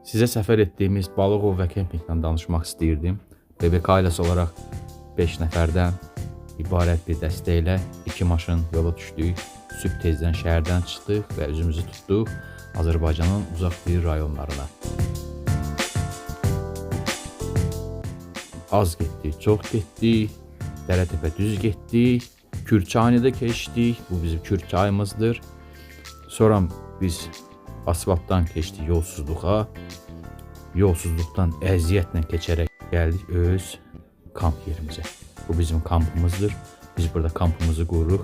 Sizə səfər etdiyimiz balıq ov və kempingdən danışmaq istəyirdim. BBK ailəsi olaraq 5 nəfərdən ibarət bir dəstə ilə 2 maşın yola düşdük. Sübh tezdən şəhərdən çıxdıq və üzümüzü tutduq Azərbaycanın uzaq bir rayonlarına. Az getdik, çox getdik, dərə-təpə düz getdik, Kürçayını da keçdik. Bu bizim Kürçayımızdır. Sonra biz asfaltdan keçdik yolsuzluğa. Yolsuzluqdan əziyyətlə keçərək gəldik öz kamp yerimizə. Bu bizim kampımızdır. Biz burada kampımızı qururuq.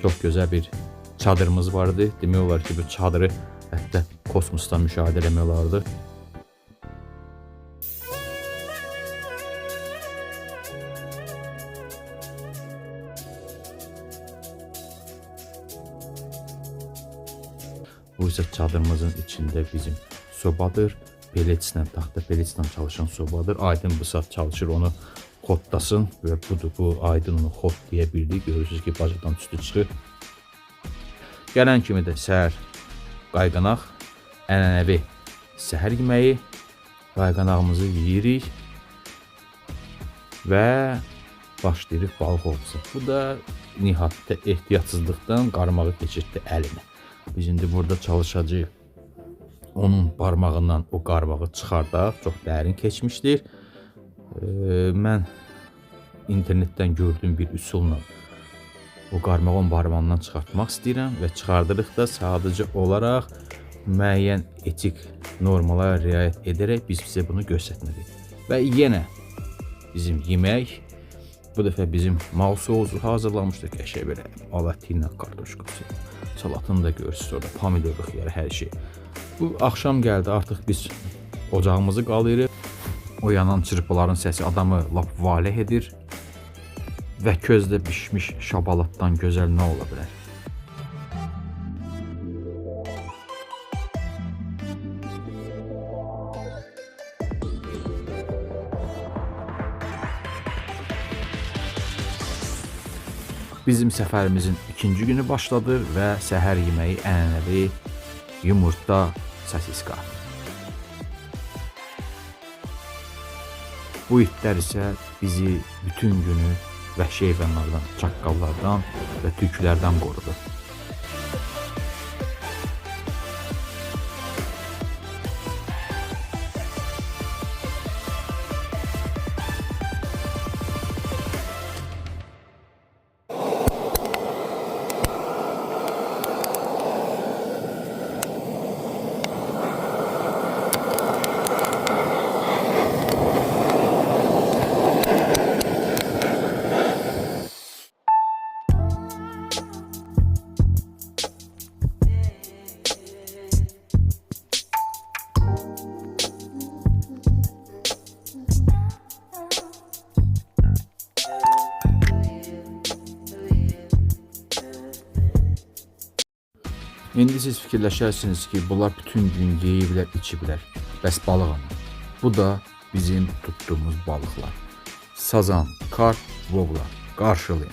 Çox gözəl bir çadırımız vardı. Demək olar ki, bu çadırı hətta kosmosdan müşahidə eləmək olardı. Bu isə çadırımızın içində bizim sobadır. Peletslə, taxta peletslə çalışan sobadır. Aydın bu saat çalışır, onu xodlasın və budur, bu Aydın onu xod deyə bildik. Görürsünüz ki, bacadan üstü çıxır. Gələn kimi də səhər qayğanaq, ənənəvi səhər yeməyi, qayğanağımızı yeyirik və başlayırıq balıq ovumuza. Bu da nihayətdə ehtiyatsızlıqdan qarmağı keçirtdi əlinə. Biz indi burada çalışacağıq. Onun barmağından o qarmağı çıxardaq. Çox dərin keçmişdir. Mən internetdən gördüyüm bir üsulla o qarmağı onun barmağından çıxartmaq istəyirəm və çıxardırıq da sadəcə olaraq müəyyən etik normalara riayət edərək biz sizə bunu göstərmədik. Və yenə bizim yemək bu dəfə bizim mal sousu hazırlamışdıq. Qəşəng belə alatina kartoşkası. Salatını da görürsünüz orada, pomidorluq yeri, hər şey. Bu axşam gəldi, artıq biz ocağımızı qalıyırıq. O yanan çırpıların səsi adamı lap valeh edir və közdə pişmiş şabalatdan gözəl nə ola bilər? Bizim səfərimizin ikinci günü başladı və səhər yeməyi ənənəvi yumurta, sosiska. Bu itlər isə bizi bütün günü vəhşi heyvanlardan, çaqqallardan və tülkülərdən qorudu. İndi siz fikirləşərsiniz ki, bunlar bütün gün yeyiblər, içiblər. Bəs balıq ama. Bu da bizim tuttuğumuz balıqlar. Sazan, karp, vobla. Qarşılayın.